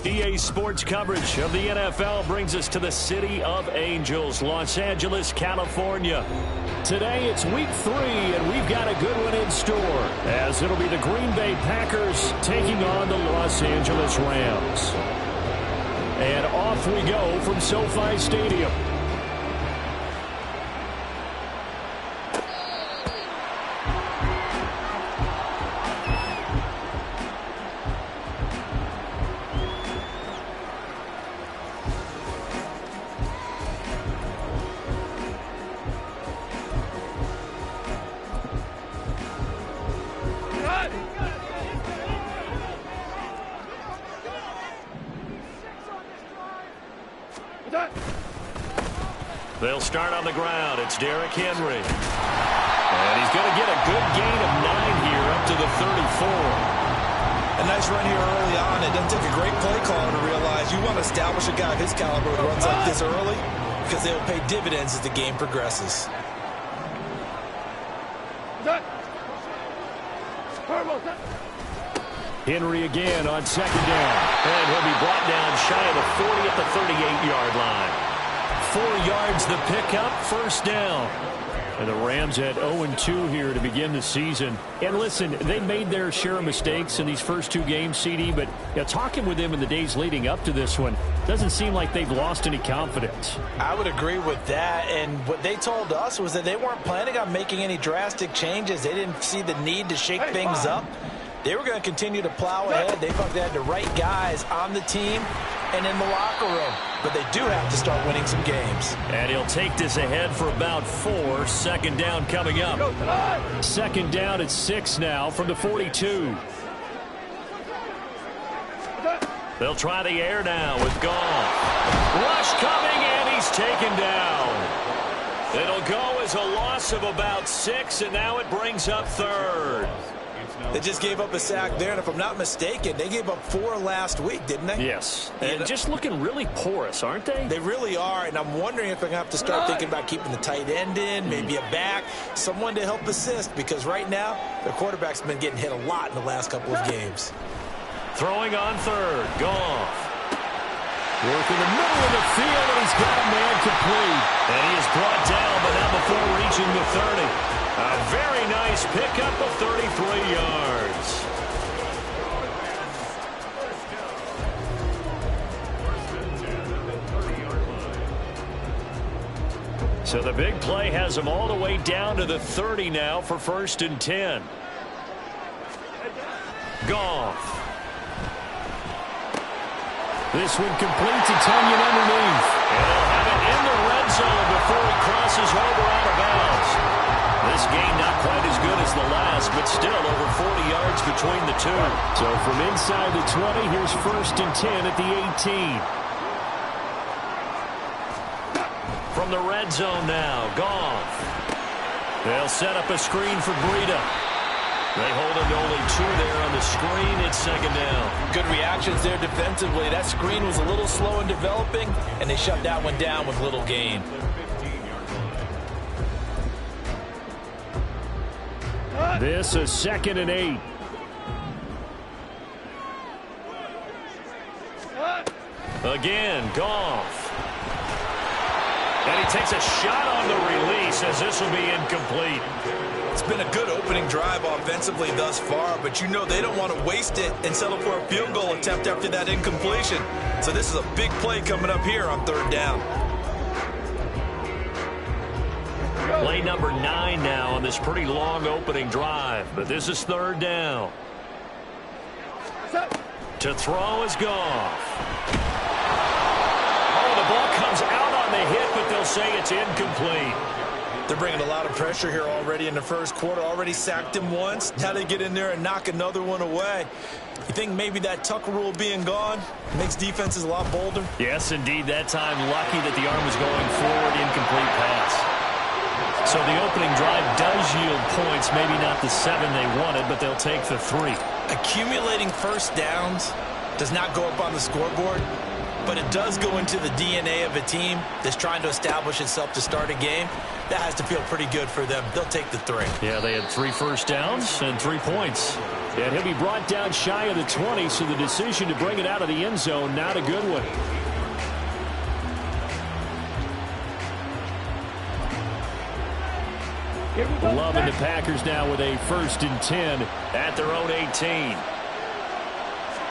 EA Sports coverage of the NFL brings us to the City of Angels, Los Angeles, California. Today it's week 3, and we've got a good one in store, as it'll be the Green Bay Packers taking on the Los Angeles Rams. And off we go from SoFi Stadium. They'll start on the ground. It's Derrick Henry. And he's going to get a good gain of 9 here up to the 34. A nice run here early on. It doesn't take a great play caller to realize you want to establish a guy of his caliber who runs like this early, because they'll pay dividends as the game progresses. Henry again on second down. And he'll be brought down shy of the 40 at the 38-yard line. 4 yards the pickup, first down. And the Rams at 0-2 here to begin the season. And listen, they made their share of mistakes in these first 2 games, CD, but talking with them in the days leading up to this one, doesn't seem like they've lost any confidence. I would agree with that, and what they told us was that they weren't planning on making any drastic changes. They didn't see the need to shake things up. They were going to continue to plow ahead. They thought they had the right guys on the team and in the locker room. But they do have to start winning some games. And he'll take this ahead for about 4. Second down coming up. Second down at 6 now from the 42. They'll try the air now with Goff. Rush coming, and he's taken down. It'll go as a loss of about 6, and now it brings up 3rd. They just gave up a sack there, and if I'm not mistaken, they gave up 4 last week, didn't they? Yes, and just looking really porous, aren't they? They really are, and I'm wondering if they're going to have to start thinking about keeping the tight end in, maybe a back, someone to help assist, because right now, their quarterback's been getting hit a lot in the last couple of games. Throwing on 3rd, Goff. Working the middle of the field, and he's got a man complete. And he is brought down, but not before reaching the 30. A very nice pickup of 33 yards. So the big play has them all the way down to the 30 now for 1st and 10. Goff. This one completes. It's hanging underneath. And they'll have it in the red zone before he crosses over out of bounds. This game not quite as good as the last, but still over 40 yards between the two. So from inside the 20, here's 1st and 10 at the 18. From the red zone now, Goff. They'll set up a screen for Breida. They hold him to only 2 there on the screen. It's 2nd down. Good reactions there defensively. That screen was a little slow in developing, and they shut that one down with little gain. This is 2nd and 8. Again, Goff. And he takes a shot on the release as this will be incomplete. It's been a good opening drive offensively thus far, but you know they don't want to waste it and settle for a field goal attempt after that incompletion. So this is a big play coming up here on 3rd down. Play number 9 now on this pretty long opening drive, but this is 3rd down. To throw is Goff. Oh, the ball comes out on the hit, but they'll say it's incomplete. They're bringing a lot of pressure here already in the first quarter. Already sacked him once. Now they get in there and knock another one away. You think maybe that Tucker rule being gone makes defenses a lot bolder? Yes, indeed. That time, lucky that the arm was going forward. Incomplete pass. So the opening drive does yield points. Maybe not the 7 they wanted, but they'll take the 3. Accumulating first downs does not go up on the scoreboard, but it does go into the DNA of a team that's trying to establish itself to start a game. That has to feel pretty good for them. They'll take the 3. Yeah, they had 3 first downs and 3 points. And he'll be brought down shy of the 20, so the decision to bring it out of the end zone, not a good one. Loving the Packers now with a 1st and 10 at their own 18.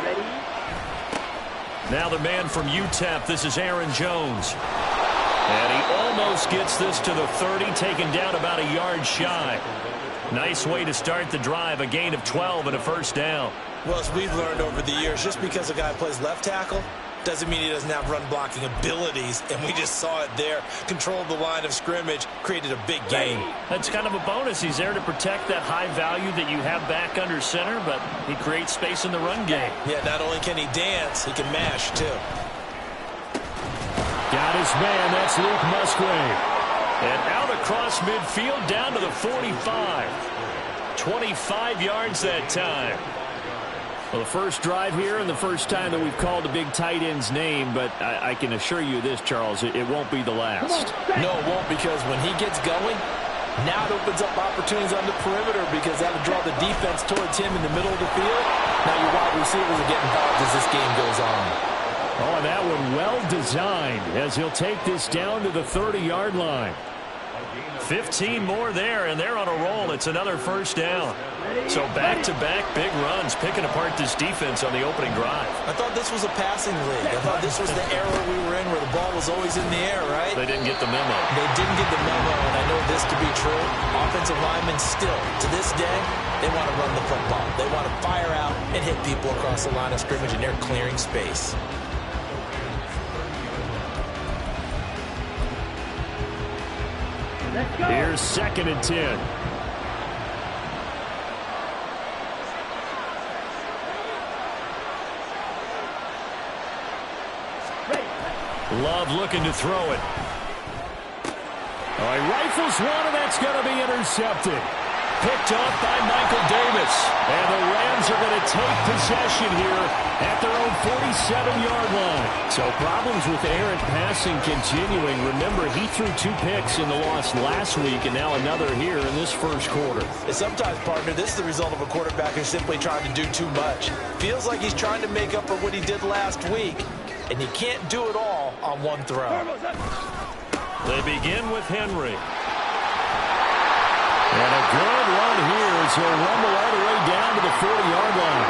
Ready? Now the man from UTEP, this is Aaron Jones. And he almost gets this to the 30, taken down about a yard shy. Nice way to start the drive, a gain of 12 and a 1st down. Well, as we've learned over the years, just because a guy plays left tackle doesn't mean he doesn't have run blocking abilities, and we just saw it there. Controlled the line of scrimmage, created a big gain. That's kind of a bonus. He's there to protect that high value that you have back under center, but he creates space in the run game. Yeah, not only can he dance, he can mash, too. Got his man, that's Luke Musgrave. And out across midfield down to the 45. 25 yards that time. Well, the first drive here and the first time that we've called a big tight end's name, but I can assure you this, Charles, it won't be the last. No, it won't, because when he gets going, now it opens up opportunities on the perimeter because that'll draw the defense towards him in the middle of the field. Now your wide receivers are getting involved as this game goes on. Oh, and that one well designed as he'll take this down to the 30-yard line. 15 more there, and they're on a roll. It's another 1st down. So back-to-back big runs, picking apart this defense on the opening drive. I thought this was a passing league. I thought this was the era we were in where the ball was always in the air, right? They didn't get the memo. They didn't get the memo, and I know this to be true. Offensive linemen still, to this day, they want to run the football. They want to fire out and hit people across the line of scrimmage, and they're clearing space. Here's 2nd and 10. Love looking to throw it. All right, rifles one, and that's going to be intercepted. Picked off by Michael Davis. And the Rams are going to take possession here at their own 47-yard line. So problems with errant passing continuing. Remember, he threw 2 picks in the loss last week, and now another here in this first quarter. And sometimes, partner, this is the result of a quarterback who's simply trying to do too much. Feels like he's trying to make up for what he did last week, and you can't do it all on one throw. They begin with Henry. And a good run here as he'll rumble all the way down to the 40-yard line.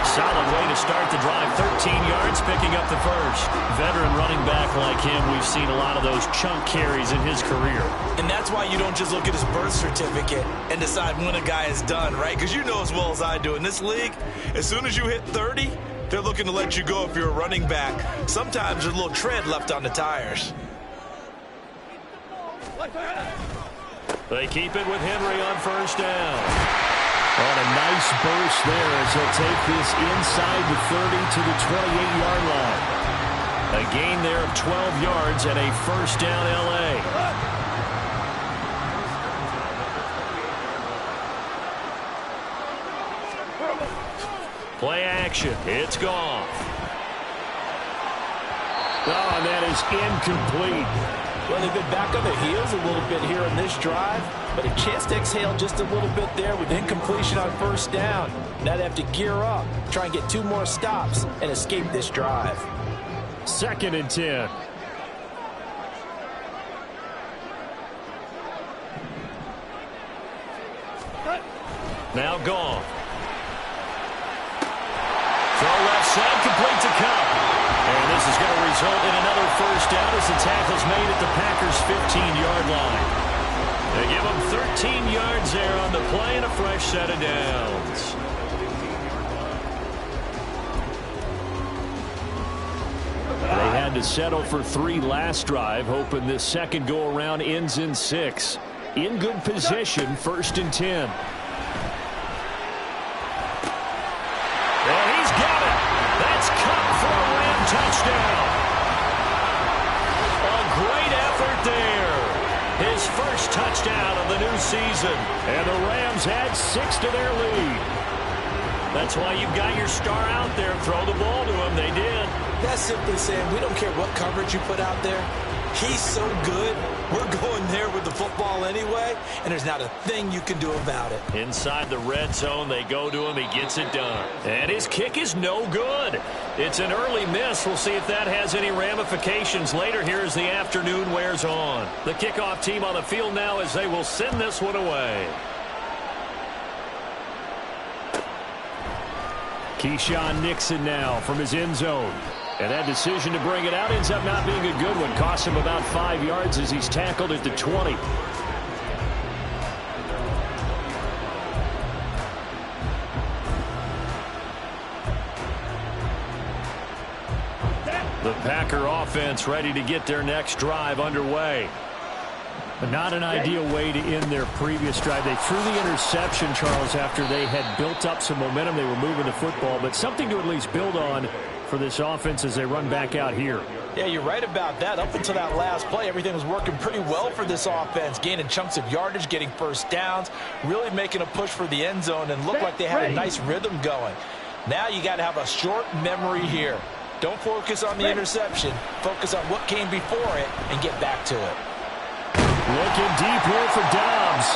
Solid way to start the drive. 13 yards, picking up the 1st. Veteran running back like him, we've seen a lot of those chunk carries in his career. And that's why you don't just look at his birth certificate and decide when a guy is done, right? Because you know as well as I do, in this league, as soon as you hit 30, they're looking to let you go if you're a running back. Sometimes there's a little tread left on the tires. They keep it with Henry on 1st down. On a nice burst there as he'll take this inside the 30 to the 28-yard line. A gain there of 12 yards and a 1st down L.A. Play action. It's gone. Oh, and that is incomplete. Well, they've been back on their heels a little bit here on this drive, but a chance to exhale just a little bit there with incompletion on 1st down. Now they have to gear up, try and get 2 more stops, and escape this drive. 2nd and 10. Now gone. Throw left side, complete to Cup. And this is going to result in another 1st down as the tackle's made at the Packers' 15-yard line. They give them 13 yards there on the play and a fresh set of downs. They had to settle for 3 last drive, hoping this second go-around ends in 6. In good position, 1st and 10. And he's got it. That's Cup for a Ram touchdown. A great effort there. His first touchdown of the new season. And the Rams add 6 to their lead. That's why you've got your star out there. Throw the ball to him. They did. That's simply saying we don't care what coverage you put out there. He's so good. We're going there with the football anyway, and there's not a thing you can do about it. Inside the red zone, they go to him. He gets it done. And his kick is no good. It's an early miss. We'll see if that has any ramifications later here as the afternoon wears on. The kickoff team on the field now as they will send this one away. Keyshawn Nixon now from his end zone. And that decision to bring it out ends up not being a good one. Costs him about 5 yards as he's tackled at the 20. The Packer offense ready to get their next drive underway. But not an ideal way to end their previous drive. They threw the interception, Charles, after they had built up some momentum. They were moving the football, but something to at least build on for this offense as they run back out here. Yeah, you're right about that. Up until that last play, everything was working pretty well for this offense, gaining chunks of yardage, getting first downs, really making a push for the end zone, and looked like they had a nice rhythm going. Now you got to have a short memory here. Don't focus on the interception. Focus on what came before it and get back to it. Looking deep here for Dobbs.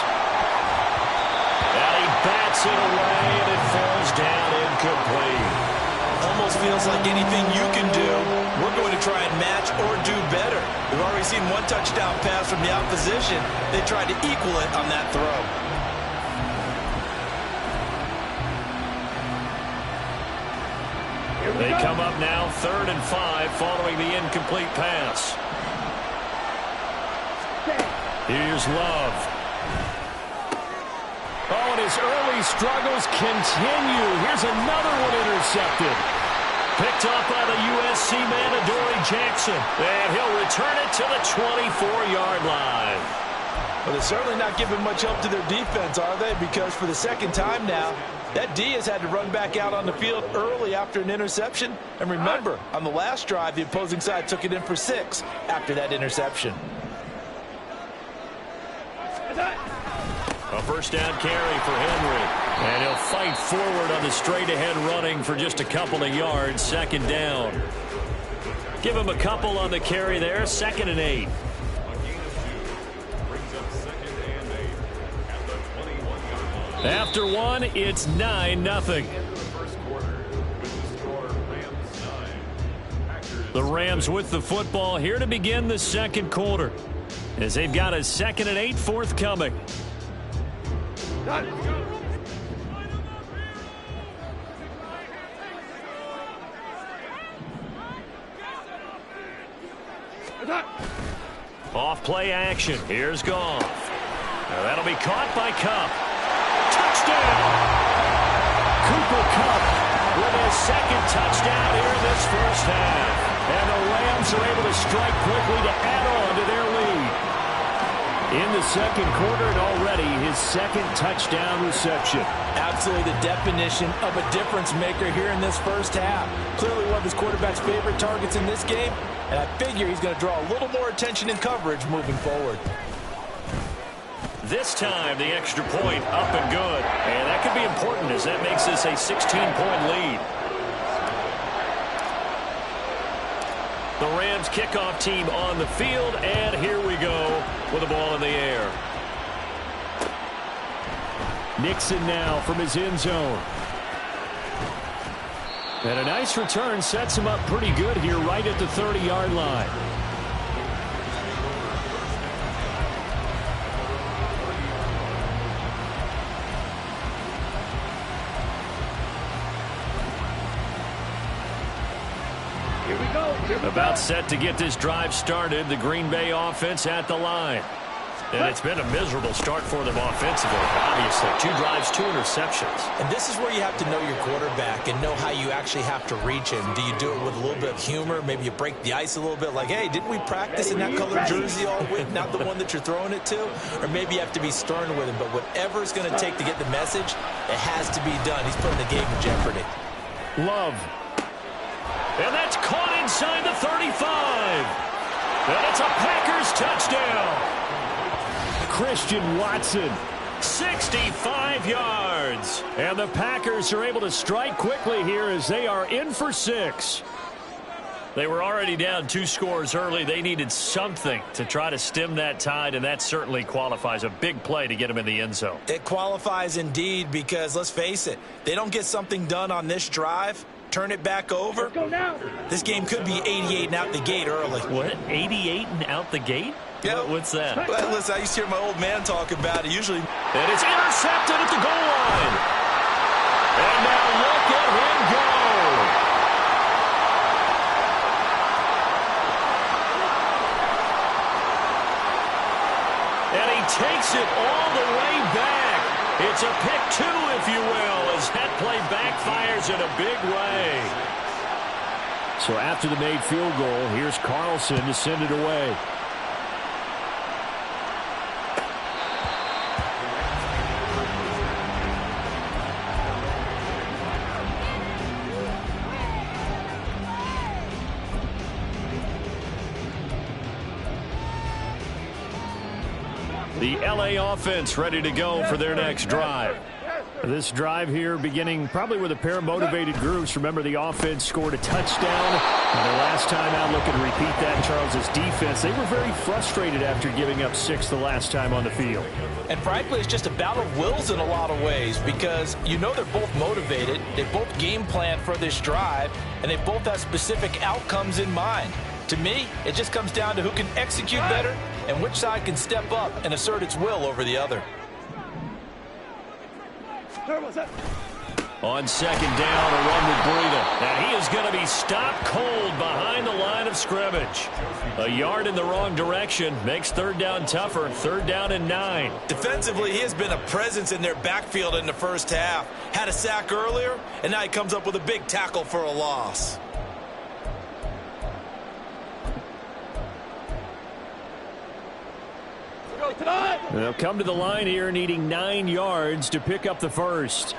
And he bats it away, and it falls down incomplete. Almost feels like anything you can do, we're going to try and match or do better. We've already seen one touchdown pass from the opposition. They tried to equal it on that throw. They come up now 3rd and 5 following the incomplete pass. Here's Love. Oh, and his early struggles continue. Here's another one intercepted. Picked up by the USC man, Adoree Jackson. And he'll return it to the 24-yard line. Well, they're certainly not giving much help to their defense, are they? Because for the second time now, that D has had to run back out on the field early after an interception. And remember, on the last drive, the opposing side took it in for 6 after that interception. A first down carry for Henry. And he'll fight forward on the straight-ahead running for just a couple of yards. 2nd down. Give him a couple on the carry there. 2nd and 8. After one, it's 9-0. The Rams with the football here to begin the second quarter, as they've got a 2nd and 8 forthcoming. Off play action. Here's Goff. Now that'll be caught by Kupp. Touchdown! Cooper Kupp with his 2nd touchdown here in this first half. And the Rams are able to strike quickly to add on to their lead. In the second quarter, and already his 2nd touchdown reception. Absolutely the definition of a difference maker here in this first half. Clearly one of his quarterback's favorite targets in this game, and I figure he's going to draw a little more attention and coverage moving forward. This time, the extra point up and good. And that could be important as that makes this a 16-point lead. The Rams kickoff team on the field, and here we go with the ball in the air. Nixon now from his end zone. And a nice return sets him up pretty good here right at the 30-yard line. About set to get this drive started. The Green Bay offense at the line. And it's been a miserable start for them offensively, obviously. 2 drives, 2 interceptions. And this is where you have to know your quarterback and know how you actually have to reach him. Do you do it with a little bit of humor? Maybe you break the ice a little bit, like, hey, didn't we practice in that colored jersey all week, not the one that you're throwing it to? Or maybe you have to be stern with him. But whatever it's going to take to get the message, it has to be done. He's putting the game in jeopardy. Love. And that's caught inside the 35. And it's a Packers touchdown. Christian Watson, 65 yards. And the Packers are able to strike quickly here as they are in for 6. They were already down 2 scores early. They needed something to try to stem that tide, and that certainly qualifies. A big play to get them in the end zone. It qualifies indeed because, let's face it, they don't get something done on this drive, turn it back over. This game could be 88 and out the gate early. What? 88 and out the gate? Yeah. What's that? Well, listen, I used to hear my old man talk about it. Usually. And it's intercepted at the goal line. And now look at him go. And he takes it all the way back. It's a pick 2, if you will, as that play backfires in a big way. So after the made field goal, here's Carlson to send it away. The LA offense ready to go for their next drive. This drive here beginning probably with a pair of motivated groups. Remember, the offense scored a touchdown. And their last time out, looking to repeat that, Charles' defense. They were very frustrated after giving up 6 the last time on the field. And frankly, it's just a battle of wills in a lot of ways because you know they're both motivated. They both game plan for this drive, and they both have specific outcomes in mind. To me, it just comes down to who can execute better and which side can step up and assert its will over the other. On second down, a run with Breida. Now he is going to be stopped cold behind the line of scrimmage. A yard in the wrong direction makes third down tougher. 3rd down and 9. Defensively, he has been a presence in their backfield in the first half. Had a sack earlier, and now he comes up with a big tackle for a loss. They'll come to the line here needing 9 yards to pick up the first.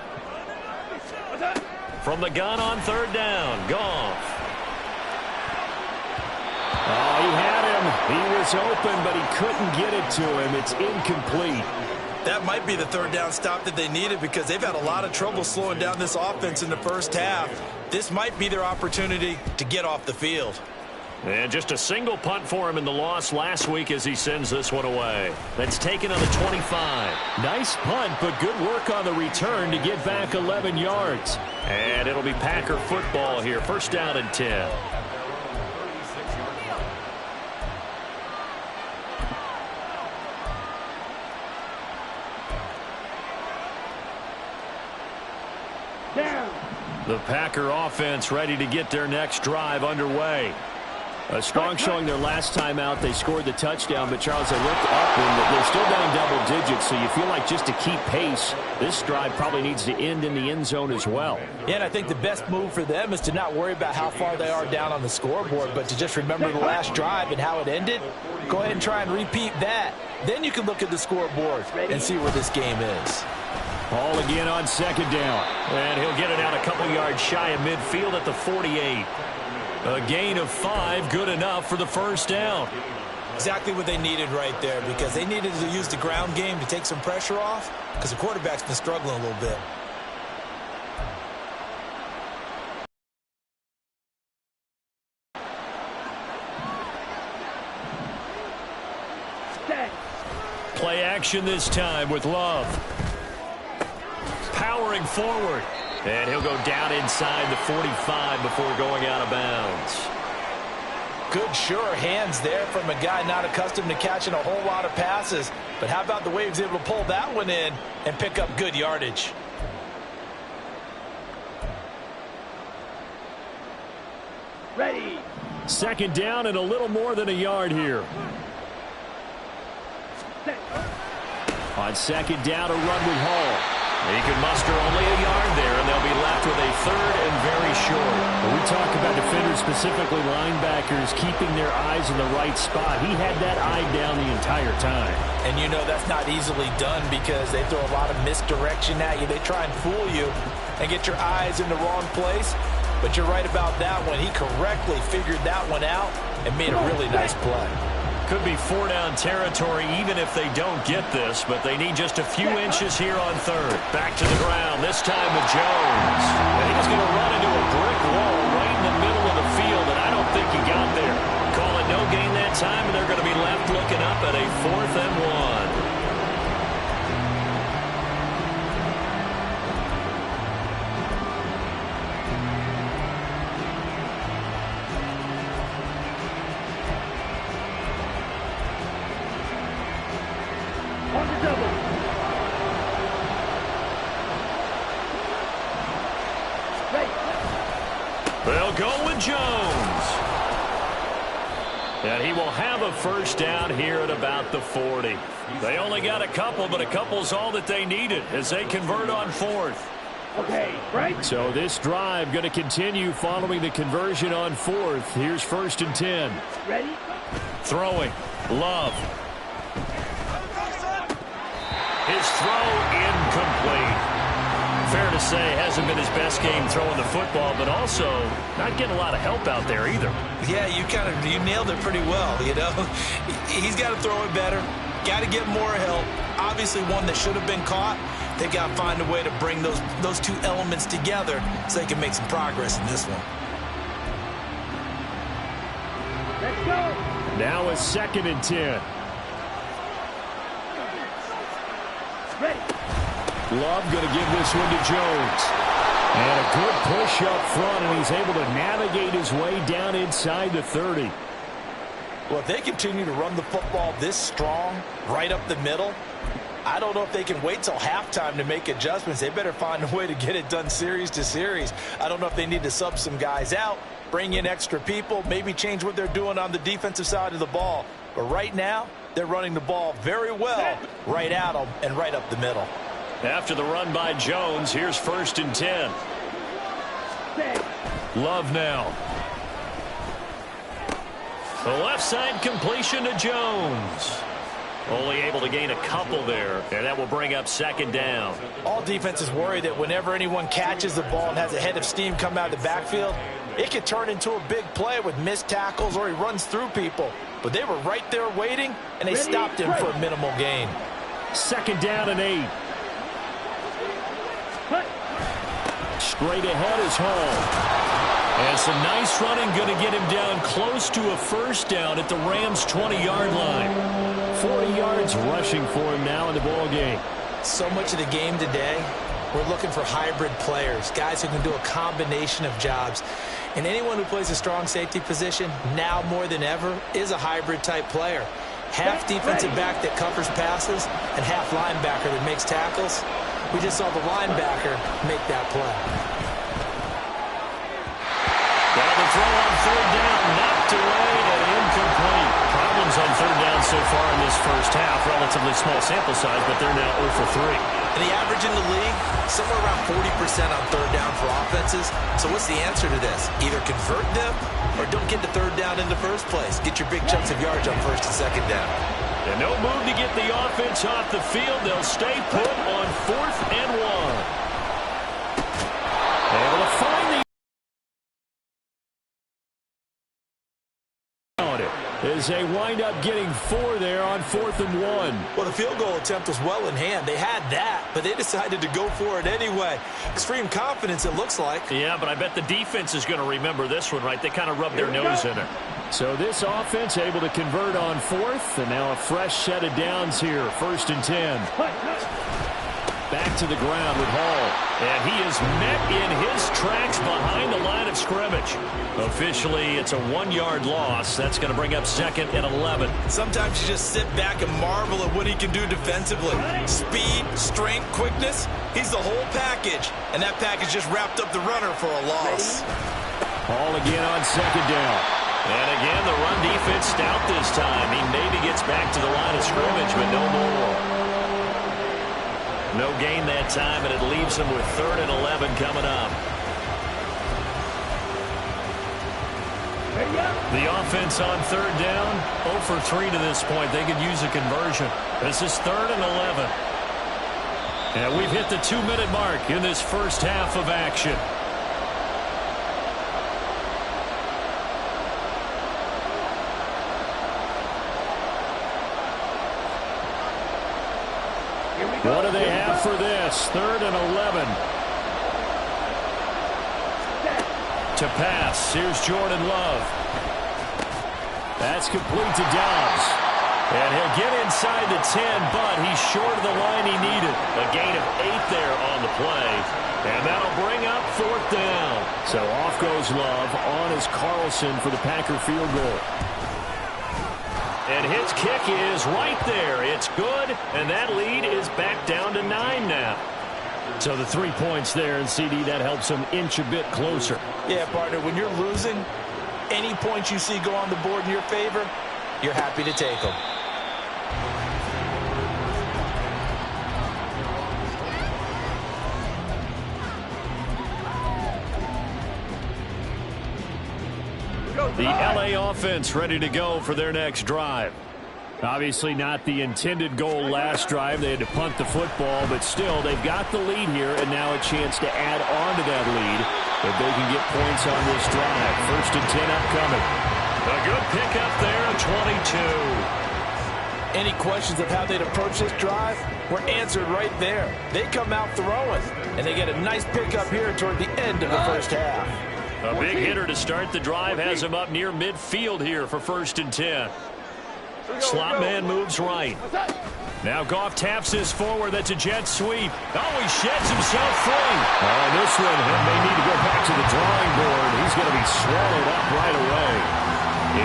From the gun on 3rd down, Goff. Oh, he had him. He was open, but he couldn't get it to him. It's incomplete. That might be the 3rd down stop that they needed because they've had a lot of trouble slowing down this offense in the first half. This might be their opportunity to get off the field. And just a single punt for him in the loss last week as he sends this one away. That's taken on the 25. Nice punt, but good work on the return to get back 11 yards. And it'll be Packer football here. 1st down and 10. The Packer offense ready to get their next drive underway. A strong showing their last time out. They scored the touchdown, but Charles, they looked up and they're still down double digits, so you feel like just to keep pace, this drive probably needs to end in the end zone as well. Yeah, and I think the best move for them is to not worry about how far they are down on the scoreboard, but to just remember the last drive and how it ended. Go ahead and try and repeat that. Then you can look at the scoreboard and see where this game is. Ball again on 2nd down. And he'll get it out a couple yards shy of midfield at the 48. A gain of 5, good enough for the 1st down. Exactly what they needed right there because they needed to use the ground game to take some pressure off because the quarterback's been struggling a little bit. Play action this time with Love. Powering forward. And he'll go down inside the 45 before going out of bounds. Good, sure hands there from a guy not accustomed to catching a whole lot of passes. But how about the way he was able to pull that one in and pick up good yardage? Ready. 2nd down and a little more than a yard here. On 2nd down, a run with Hall. He can muster only a yard there, and they'll be left with a 3rd and very short. When we talk about defenders, specifically linebackers, keeping their eyes in the right spot, he had that eye down the entire time. And you know that's not easily done because they throw a lot of misdirection at you. They try and fool you and get your eyes in the wrong place. But you're right about that one. He correctly figured that one out and made a really nice play. Could be 4-down territory even if they don't get this, but they need just a few inches here on 3rd. Back to the ground, this time with Jones. And he's going to run into a brick wall right in the middle of the field, and I don't think time, and they're going to be left looking up at a 4th and 1. On the double. Ready. They'll go with Jones. And he will have a first down here at about the 40. They only got a couple, but a couple's all that they needed as they convert on 4th. Okay, right. So this drive going to continue following the conversion on 4th. Here's 1st and 10. Ready. Throwing. Love. His throw incomplete. Fair to say, hasn't been his best game throwing the football, but also not getting a lot of help out there either. Yeah, you nailed it pretty well, you know. He's got to throw it better. Got to get more help. Obviously one that should have been caught. They've got to find a way to bring those two elements together so they can make some progress in this one. Let's go. Now a 2nd and 10. Ready. Love going to give this one to Jones. And a good push up front, and he's able to navigate his way down inside the 30. Well, if they continue to run the football this strong, right up the middle, I don't know if they can wait till halftime to make adjustments. They better find a way to get it done series to series. I don't know if they need to sub some guys out, bring in extra people, maybe change what they're doing on the defensive side of the ball. But right now, they're running the ball very well right at them and right up the middle. After the run by Jones, here's 1st and 10. Love now. The left side completion to Jones. Only able to gain a couple there, and that will bring up 2nd down. All defenses worry that whenever anyone catches the ball and has a head of steam come out of the backfield, it could turn into a big play with missed tackles or he runs through people. But they were right there waiting, and they stopped him for a minimal gain. 2nd down and 8. Straight ahead is Hall. And some nice running going to get him down close to a first down at the Rams' 20-yard line. 40 yards rushing for him now in the ball game. So much of the game today, we're looking for hybrid players, guys who can do a combination of jobs. And anyone who plays a strong safety position, now more than ever, is a hybrid-type player. Half defensive back that covers passes and half linebacker that makes tackles. We just saw the linebacker make that play. Now the throw on 3rd down, knocked away and incomplete. Problems on 3rd down so far in this first half. Relatively small sample size, but they're now 0 for 3. And the average in the league, somewhere around 40% on 3rd down for offenses. So what's the answer to this? Either convert them or don't get to 3rd down in the first place. Get your big chunks of yards on 1st and 2nd down. And no move to get the offense off the field. They'll stay put on 4th and 1. Able to find the as they wind up getting 4 there on 4th and 1. Well, the field goal attempt was well in hand. They had that, but they decided to go for it anyway. Extreme confidence, it looks like. Yeah, but I bet the defense is going to remember this one, right? They kind of rubbed their nose in it. So this offense able to convert on 4th, and now a fresh set of downs here. 1st and 10. Back to the ground with Hall. And he is met in his tracks behind the line of scrimmage. Officially, it's a 1-yard loss. That's going to bring up 2nd and 11. Sometimes you just sit back and marvel at what he can do defensively. Speed, strength, quickness. He's the whole package. And that package just wrapped up the runner for a loss. Hall again on 2nd down. And again, the run defense stout this time. He maybe gets back to the line of scrimmage, but no more. No gain that time, and it leaves them with 3rd and 11 coming up. The offense on 3rd down, 0 for 3 to this point. They could use a conversion. This is 3rd and 11. And we've hit the 2-minute mark in this first half of action. What do they have for this? 3rd and 11. To pass. Here's Jordan Love. That's complete to Dobbs. And he'll get inside the 10, but he's short of the line he needed. A gain of 8 there on the play. And that'll bring up 4th down. So off goes Love. On is Carlson for the Packer field goal. And his kick is right there. It's good, and that lead is back down to 9 now. So the 3 points there, and CD, that helps him inch a bit closer. Yeah, partner, when you're losing, any points you see go on the board in your favor, you're happy to take them. The LA offense ready to go for their next drive. Obviously not the intended goal last drive. They had to punt the football, but still they've got the lead here, and now a chance to add on to that lead if they can get points on this drive. 1st and 10 upcoming. A good pickup there, a 22. Any questions of how they'd approach this drive were answered right there. They come out throwing, and they get a nice pickup here toward the end of the first half. A big hitter to start the drive has him up near midfield here for 1st and 10. Slot man moves right. Now Goff taps this forward. That's a jet sweep. Oh, he sheds himself free. Oh, this one may need to go back to the drawing board. He's going to be swallowed up right away.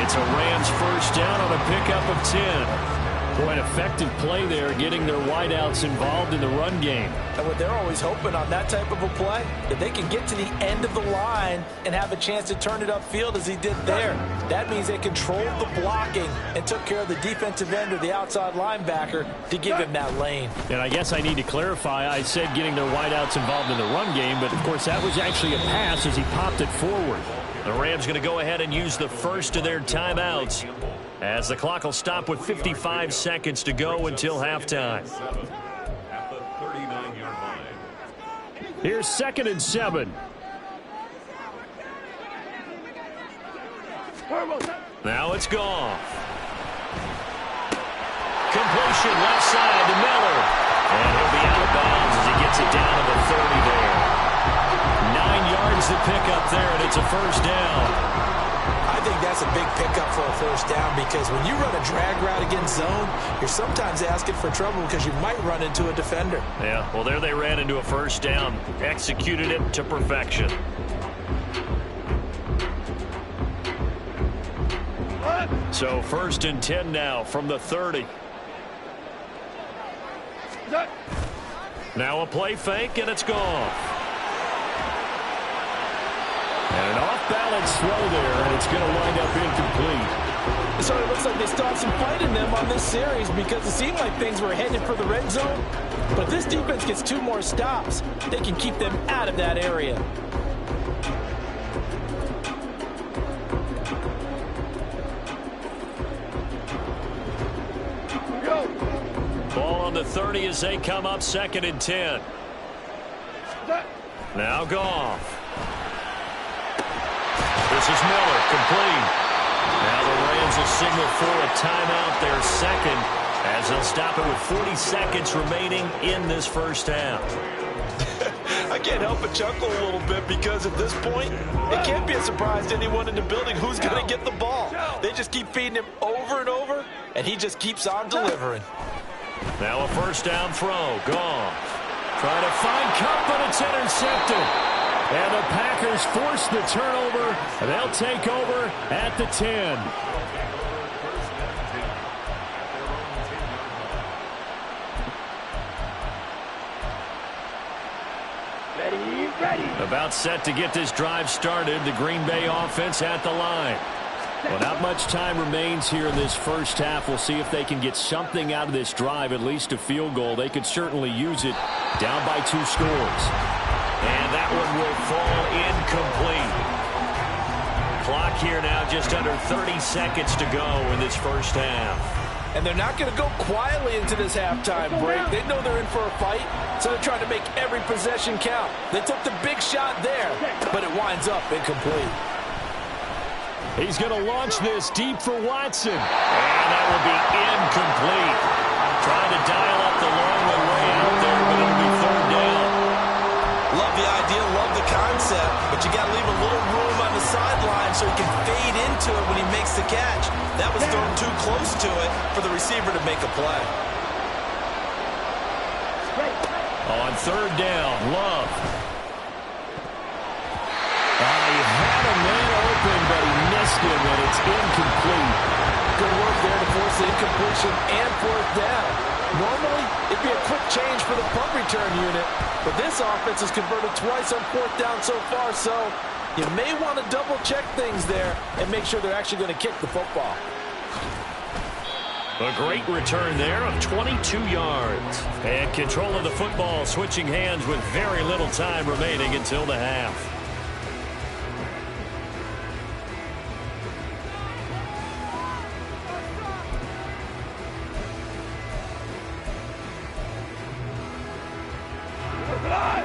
It's a Rams 1st down on a pickup of 10. Boy, an effective play there, getting their wideouts involved in the run game. And what they're always hoping on that type of a play, if they can get to the end of the line and have a chance to turn it upfield as he did there, that means they controlled the blocking and took care of the defensive end or the outside linebacker to give him that lane. And I guess I need to clarify, I said getting their wideouts involved in the run game, but of course that was actually a pass as he popped it forward. The Rams going to go ahead and use the first of their timeouts, as the clock will stop with 55 seconds to go until halftime. Here's 2nd and 7. Now it's Goff. Completion left side to Miller. And he'll be out of bounds as he gets it down to the 30 there. 9 yards to pick up there, and it's a 1st down. I think that's a big pickup for a 1st down, because when you run a drag route against zone, you're sometimes asking for trouble because you might run into a defender. Yeah, well, there they ran into a 1st down. Executed it to perfection. So 1st and 10 now from the 30. Now a play fake, and it's gone. And an off-balance throw there, and it's going to wind up incomplete. So it looks like they still have some fight in them on this series, because it seemed like things were headed for the red zone. But if this defense gets 2 more stops, they can keep them out of that area. Ball on the 30 as they come up 2nd and 10. Now Goff. This is Miller, complete. Now the Rams will signal for a timeout, their 2nd, as they'll stop it with 40 seconds remaining in this 1st half. I can't help but chuckle a little bit, because at this point, it can't be a surprise to anyone in the building who's going to get the ball. They just keep feeding him over and over, and he just keeps on delivering. Now a 1st down throw. Goff trying to find Kupp, but it's intercepted. And the Packers force the turnover, and they'll take over at the 10. Ready. About set to get this drive started. The Green Bay offense at the line. Well, not much time remains here in this 1st half. We'll see if they can get something out of this drive, at least a field goal. They could certainly use it down by 2 scores. And that one will fall incomplete. Clock here now just under 30 seconds to go in this 1st half. And they're not going to go quietly into this halftime break. They know they're in for a fight, so they're trying to make every possession count. They took the big shot there, but it winds up incomplete. He's going to launch this deep for Watson. And that will be incomplete. Trying to dial up the long way out there, but it'll be 3rd down. Love the idea, love the concept. concept, but you got to leave a little room on the sideline so he can fade into it when he makes the catch. That was thrown too close to it for the receiver to make a play. On third down, Love. He had a man open, but he missed him, and it's incomplete. Good work there to force the incompletion and fourth down. Normally, it'd be a quick change for the punt return unit, but this offense has converted twice on fourth down so far, so you may want to double-check things there and make sure they're actually going to kick the football. A great return there of 22 yards. And control of the football switching hands with very little time remaining until the half.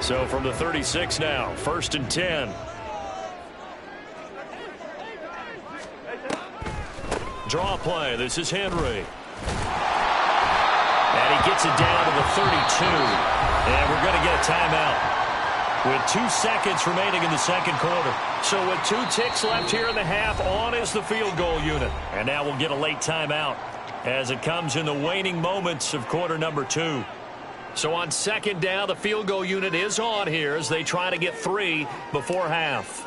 So from the 36 now, 1st and 10. Draw play. This is Henry. And he gets it down to the 32. And we're going to get a timeout with 2 seconds remaining in the second quarter. So with 2 ticks left here in the half, on is the field goal unit. And now we'll get a late timeout as it comes in the waning moments of quarter number 2. So on second down, the field goal unit is on here as they try to get 3 before half.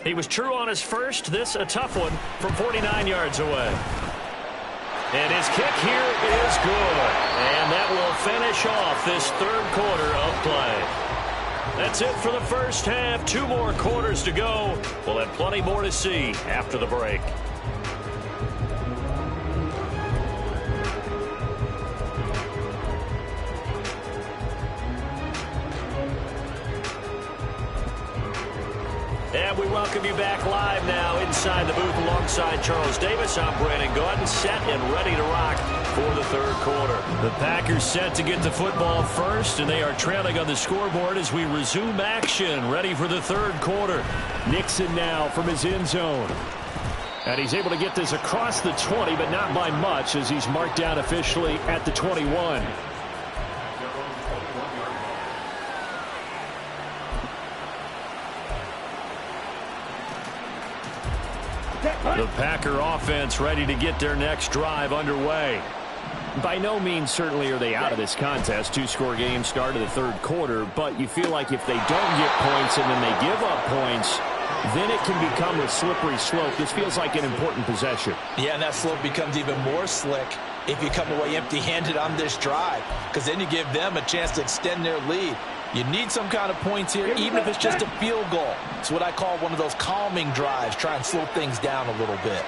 He was true on his first. This a tough one from 49 yards away. And his kick here is good. And that will finish off this third quarter of play. That's it for the first half. 2 more quarters to go. We'll have plenty more to see after the break. And we welcome you back live now inside the booth alongside Charles Davis. I'm Brandon Gaudin, set and ready to rock for the third quarter. The Packers set to get the football first, and they are trailing on the scoreboard as we resume action, ready for the third quarter. Nixon now from his end zone. And he's able to get this across the 20, but not by much as he's marked down officially at the 21. The Packer offense ready to get their next drive underway. By no means certainly are they out of this contest. 2-score game start of the third quarter, but you feel like if they don't get points and then they give up points, then it can become a slippery slope. This feels like an important possession. Yeah, and that slope becomes even more slick if you come away empty-handed on this drive, because then you give them a chance to extend their lead. You need some kind of points here, even if it's just a field goal. It's what I call one of those calming drives. Try and slow things down a little bit.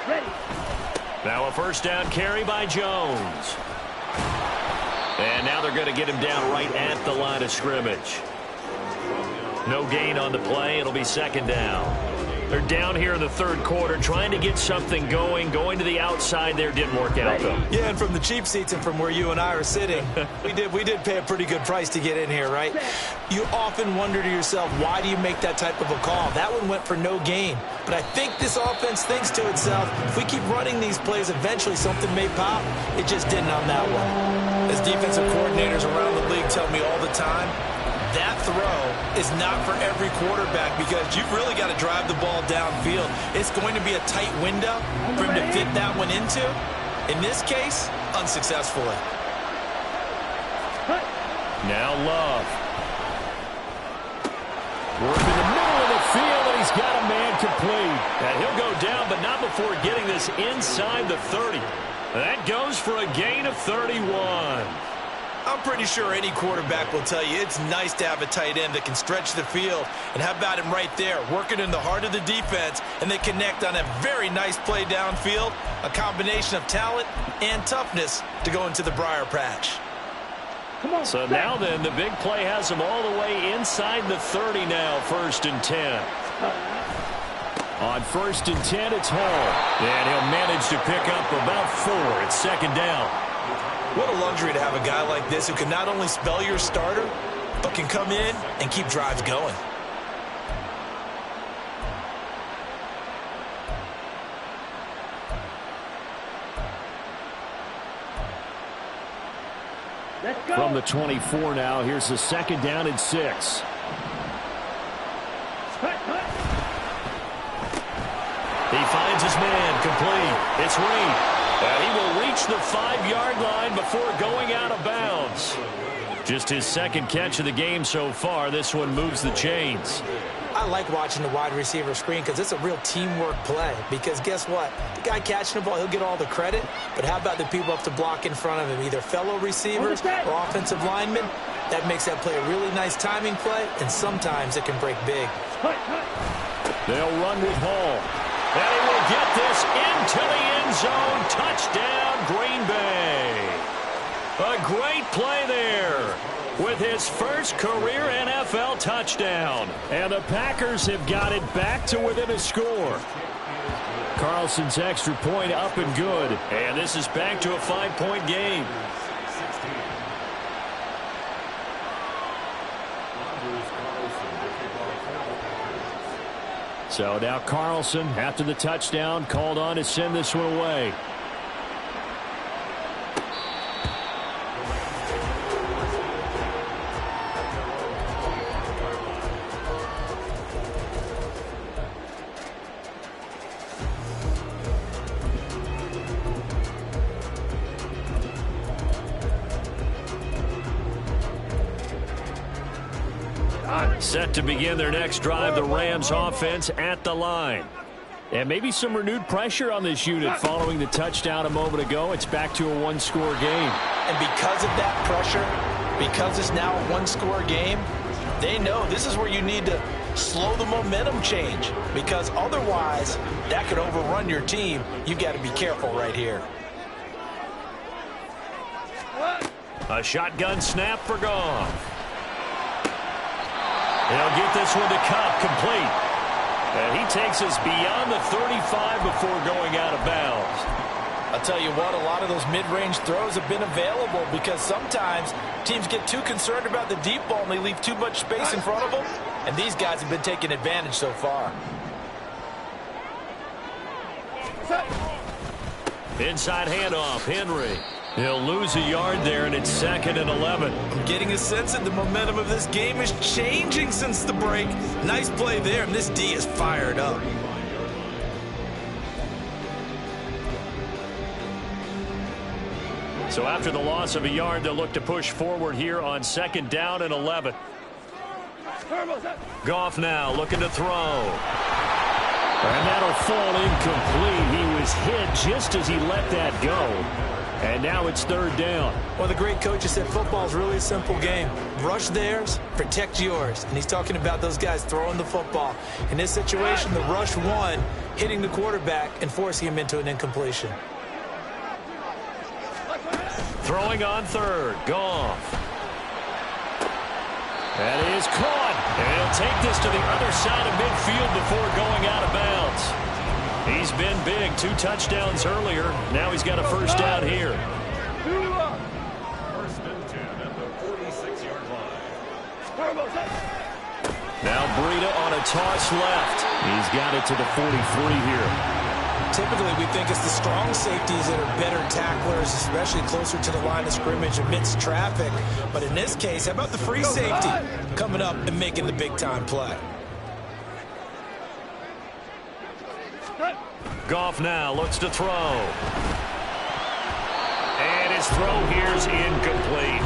Now a first down carry by Jones. And now they're going to get him down right at the line of scrimmage. No gain on the play. It'll be second down. They're down here in the third quarter trying to get something going. Going to the outside there didn't work out, though. Yeah, and from the cheap seats and from where you and I are sitting, we did pay a pretty good price to get in here, right? You often wonder to yourself, why do you make that type of a call? That one went for no gain. But I think this offense thinks to itself, if we keep running these plays, eventually something may pop. It just didn't on that one. As defensive coordinators around the league tell me all the time, that throw is not for every quarterback because you've really got to drive the ball downfield. It's going to be a tight window for him to fit that one into. In this case, unsuccessfully. Now Love. Working the middle of the field, and he's got a man complete. And he'll go down, but not before getting this inside the 30. That goes for a gain of 31. I'm pretty sure any quarterback will tell you it's nice to have a tight end that can stretch the field. And how about him right there, working in the heart of the defense, and they connect on a very nice play downfield, a combination of talent and toughness to go into the briar patch. So now then, the big play has him all the way inside the 30 now, 1st and 10. On 1st and 10, it's Hall. And he'll manage to pick up about 4. It's second down. What a luxury to have a guy like this who can not only spell your starter, but can come in and keep drives going. From the 24 now, here's the second down and 6. incomplete. It's Reed. And he will reach the 5-yard line before going out of bounds. Just his second catch of the game so far. This one moves the chains. I like watching the wide receiver screen because it's a real teamwork play. Because guess what? The guy catching the ball, he'll get all the credit. But how about the people up to block in front of him, either fellow receivers or offensive linemen? That makes that play a really nice timing play, and sometimes it can break big. They'll run with Hall. And he will get this into the end zone. Touchdown, Green Bay. A great play there with his first career NFL touchdown. And the Packers have got it back to within a score. Carlson's extra point up and good. And this is back to a 5-point game. So now Carlson, after the touchdown, called on to send this one away. Set to begin their next drive, the Rams offense at the line. And maybe some renewed pressure on this unit following the touchdown a moment ago. It's back to a one-score game. And because of that pressure, because it's now a one-score game, they know this is where you need to slow the momentum change. Because otherwise, that could overrun your team. You've got to be careful right here. A shotgun snap for Goff. He'll get this one to Cup, complete. And he takes us beyond the 35 before going out of bounds. I'll tell you what, a lot of those mid-range throws have been available because sometimes teams get too concerned about the deep ball and they leave too much space in front of them. And these guys have been taking advantage so far. Inside handoff, Henry. He'll lose a yard there, and it's 2nd and 11. I'm getting a sense that the momentum of this game is changing since the break. Nice play there, and this D is fired up. So after the loss of a yard, they'll look to push forward here on 2nd down and 11. Goff now looking to throw. And that'll fall incomplete. He was hit just as he let that go. And now it's 3rd down. Well, the great coaches said football is really a simple game. Rush theirs, protect yours. And he's talking about those guys throwing the football. In this situation, the rush one, hitting the quarterback and forcing him into an incompletion. Throwing on 3rd, Goff. That is caught. And he'll take this to the other side of midfield before going out of bounds. He's been big, 2 touchdowns earlier. Now he's got a first down here. 1st and 10 at the 46-yard line. Now Breida on a toss left. He's got it to the 43 here. Typically, we think it's the strong safeties that are better tacklers, especially closer to the line of scrimmage amidst traffic. But in this case, how about the free safety coming up and making the big-time play? Goff now looks to throw. And his throw here's incomplete.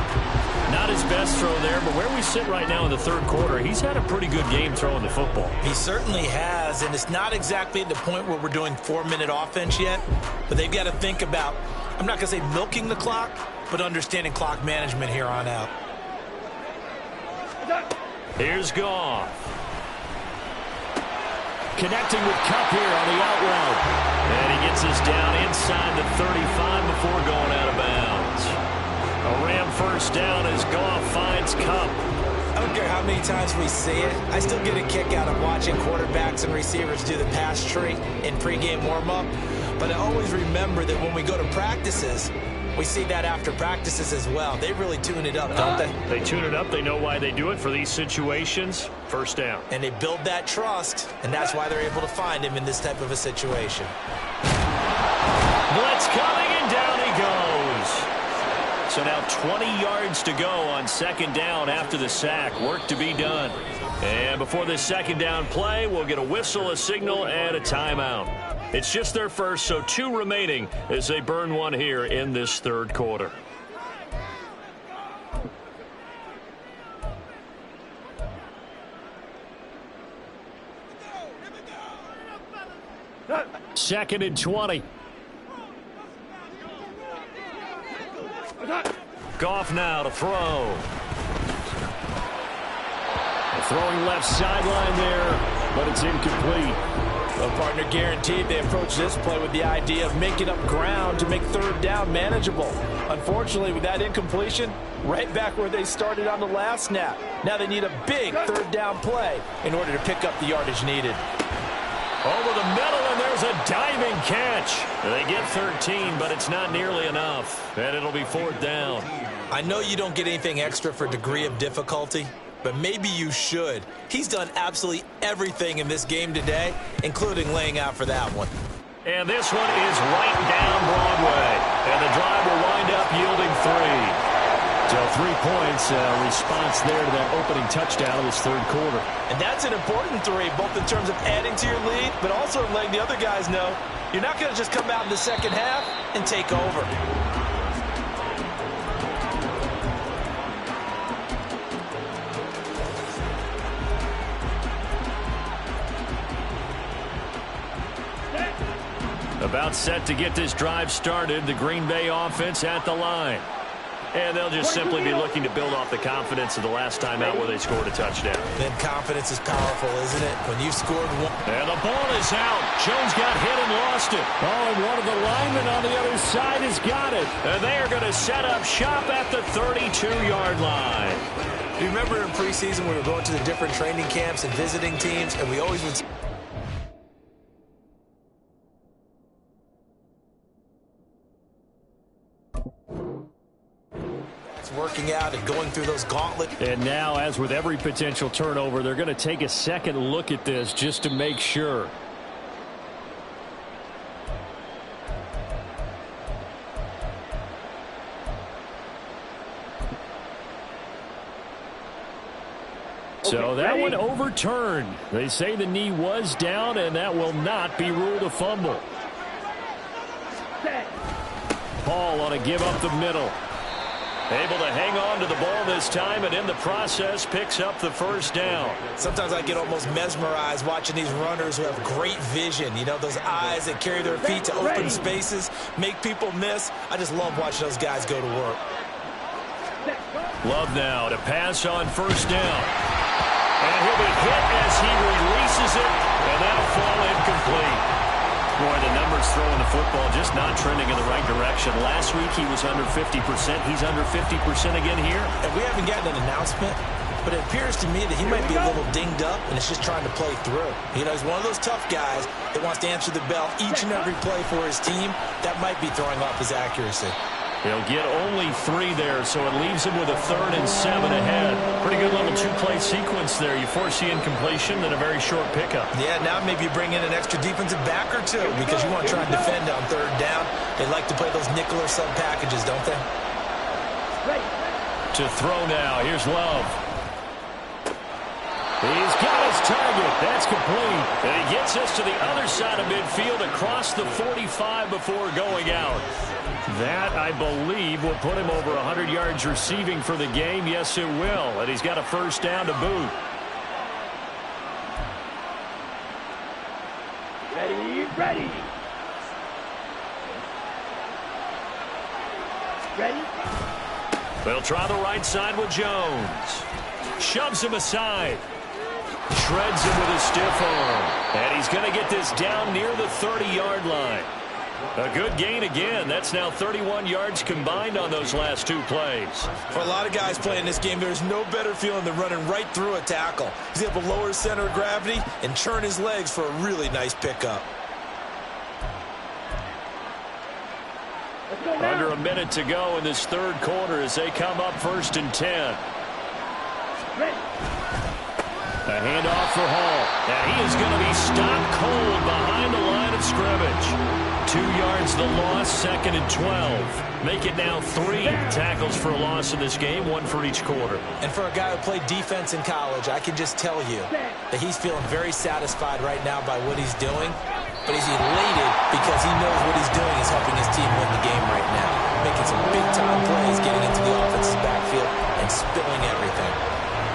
Not his best throw there, but where we sit right now in the 3rd quarter, he's had a pretty good game throwing the football. He certainly has, and it's not exactly at the point where we're doing 4-minute offense yet, but they've got to think about, I'm not going to say milking the clock, but understanding clock management here on out. Here's Goff. Connecting with Cup here on the out route. And he gets us down inside the 35 before going out of bounds. A Ram first down as Goff finds Cup. I don't care how many times we see it. I still get a kick out of watching quarterbacks and receivers do the pass tree in pregame warm-up. But I always remember that when we go to practices, we see that after practices as well. They really tune it up, don't they? They tune it up. They know why they do it for these situations. First down. And they build that trust, and that's why they're able to find him in this type of a situation. Blitz coming, and down he goes. So now 20 yards to go on 2nd down after the sack. Work to be done. And before this 2nd down play, we'll get a whistle, a signal, and a timeout. It's just their first, so 2 remaining as they burn one here in this third quarter. Second and 20. Goff now to throw. Throwing left sideline there, but it's incomplete. Well, partner, guaranteed they approach this play with the idea of making up ground to make third down manageable. Unfortunately, with that incompletion, right back where they started on the last snap. Now they need a big third down play in order to pick up the yardage needed. Over the middle, and there's a diving catch. They get 13, but it's not nearly enough, and it'll be fourth down. I know you don't get anything extra for degree of difficulty, but maybe you should. He's done absolutely everything in this game today, including laying out for that one. And this one is right down Broadway, and the drive will wind up yielding 3. So 3 points, response there to that opening touchdown of this third quarter. And that's an important 3, both in terms of adding to your lead, but also letting the other guys know you're not going to just come out in the second half and take over. About set to get this drive started, the Green Bay offense at the line. And they'll just simply be looking to build off the confidence of the last time out where they scored a touchdown. Then confidence is powerful, isn't it? When you've scored one. And the ball is out. Jones got hit and lost it. Oh, and one of the linemen on the other side has got it. And they are going to set up shop at the 32-yard line. You remember in preseason we were going to the different training camps and visiting teams, and we always would... working out and going through those gauntlets. And now, as with every potential turnover, they're going to take a second look at this just to make sure. So that one overturned. They say the knee was down, and that will not be ruled a fumble. Paul on a give up the middle. Able to hang on to the ball this time, and in the process picks up the first down. Sometimes I get almost mesmerized watching these runners who have great vision. You know, those eyes that carry their feet to open spaces, make people miss. I just love watching those guys go to work. Love now to pass on first down. And he'll be hit as he releases it, and that'll fall incomplete. Boy, the numbers throwing the football just not trending in the right direction. Last week he was under 50%. He's under 50% again here. And we haven't gotten an announcement, but it appears to me that he might be a little dinged up and is just trying to play through. You know, he's one of those tough guys that wants to answer the bell each and every play for his team. That might be throwing off his accuracy. He'll get only 3 there, so it leaves him with a 3rd and 7 ahead. Pretty good little 2-play sequence there. You force the incompletion, then a very short pickup. Yeah, now maybe you bring in an extra defensive back or 2 because you want to try and defend on 3rd down. They like to play those nickel or sub packages, don't they? To throw now. Here's Love. He's got his target. That's complete. And he gets us to the other side of midfield across the 45 before going out. That, I believe, will put him over 100 yards receiving for the game. Yes, it will. And he's got a first down to boot. Ready. They'll try the right side with Jones. Shoves him aside. Shreds him with a stiff arm. And he's going to get this down near the 30-yard line. A good gain again. That's now 31 yards combined on those last 2 plays. For a lot of guys playing this game, there's no better feeling than running right through a tackle. He's able to lower his center of gravity and turn his legs for a really nice pickup. Under a minute to go in this third quarter as they come up 1st and 10. A handoff for Hall. And he is going to be stopped cold behind the line of scrimmage. 2 yards the loss, 2nd and 12. Make it now 3 tackles for a loss in this game, 1 for each quarter. And for a guy who played defense in college, I can just tell you that he's feeling very satisfied right now by what he's doing. but he's elated because he knows what he's doing is helping his team win the game right now. Making some big-time plays, getting into the offense's backfield, and spilling everything.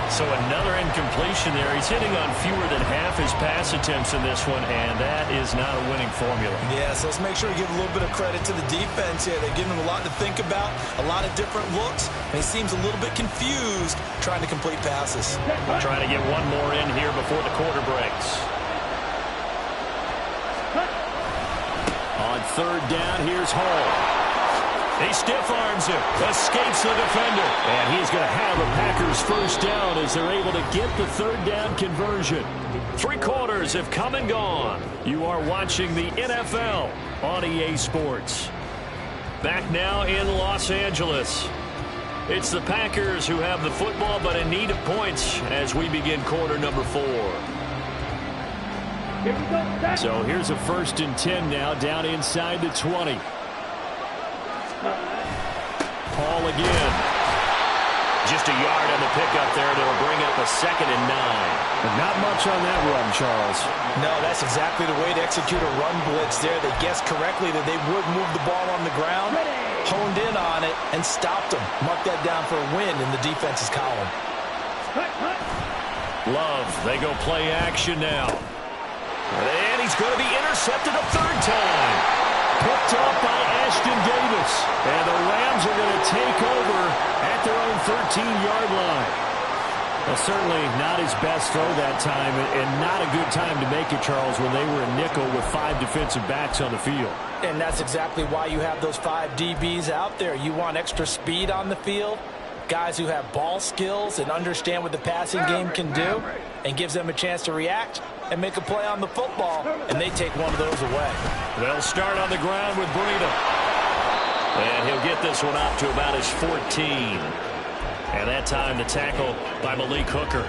So another incompletion there. He's hitting on fewer than half his pass attempts in this one, and that is not a winning formula. Yeah, so let's make sure we give a little bit of credit to the defense here. They've given him a lot to think about, a lot of different looks, and he seems a little bit confused trying to complete passes. We're trying to get one more in here before the quarter breaks. On third down, here's Hall. He stiff-arms him, escapes the defender, and he's going to have a Packers first down as they're able to get the third down conversion. 3 quarters have come and gone. You are watching the NFL on EA Sports. Back now in Los Angeles. It's the Packers who have the football, but in need of points as we begin quarter number 4. So here's a 1st and 10 now, down inside the 20. Paul again. Just a yard on the pickup there. They'll bring up a 2nd and 9. But not much on that run, Charles. No, that's exactly the way to execute a run blitz there. They guessed correctly that they would move the ball on the ground, honed in on it, and stopped them. Mark that down for a win in the defense's column. Love, they go play action now. And he's going to be intercepted a 3rd time. Picked off by Ashton Davis. And the Rams are going to take over at their own 13-yard line. Well, certainly not his best throw that time, and not a good time to make it, Charles, when they were a nickel with 5 defensive backs on the field. And that's exactly why you have those 5 DBs out there. You want extra speed on the field, guys who have ball skills and understand what the passing game can do, and gives them a chance to react and make a play on the football, and they take one of those away. They'll start on the ground with Breida. And he'll get this one up to about his 14. And that time the tackle by Malik Hooker.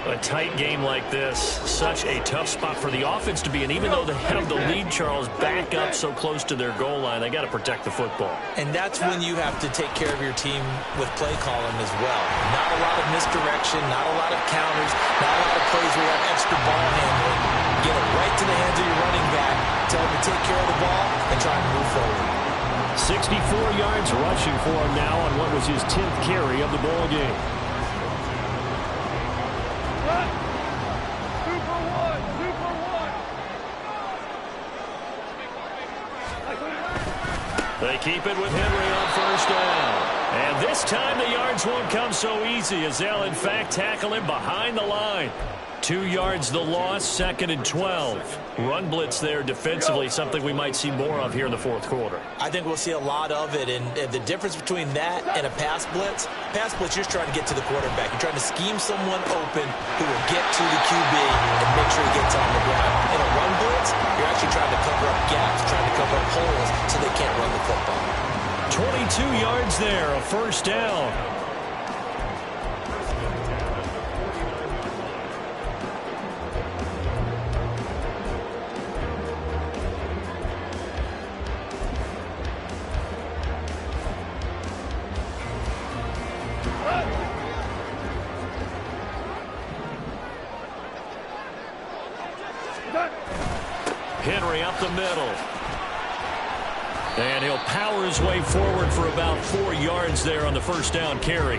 A tight game like this, such a tough spot for the offense to be in. Even though they have the lead, Charles, back up so close to their goal line, they got to protect the football. And that's when you have to take care of your team with play calling as well. Not a lot of misdirection, not a lot of counters, not a lot of plays where you have extra ball handling. Get it right to the hands of your running back, tell him to take care of the ball, and try and move forward. 64 yards rushing for him now on what was his 10th carry of the ball game. They keep it with Henry on 1st down. And this time the yards won't come so easy as they'll in fact tackle him behind the line. 2 yards the loss, 2nd and 12. Run blitz there defensively, something we might see more of here in the 4th quarter. I think we'll see a lot of it, and the difference between that and a pass blitz, you're just trying to get to the quarterback. You're trying to scheme someone open who will get to the QB and make sure he gets on the ground. In a run blitz, you're actually trying to cover up gaps, trying to cover up holes so they can't run the football. 22 yards there, a 1st down. Henry up the middle. And he'll power his way forward for about 4 yards there on the 1st down carry.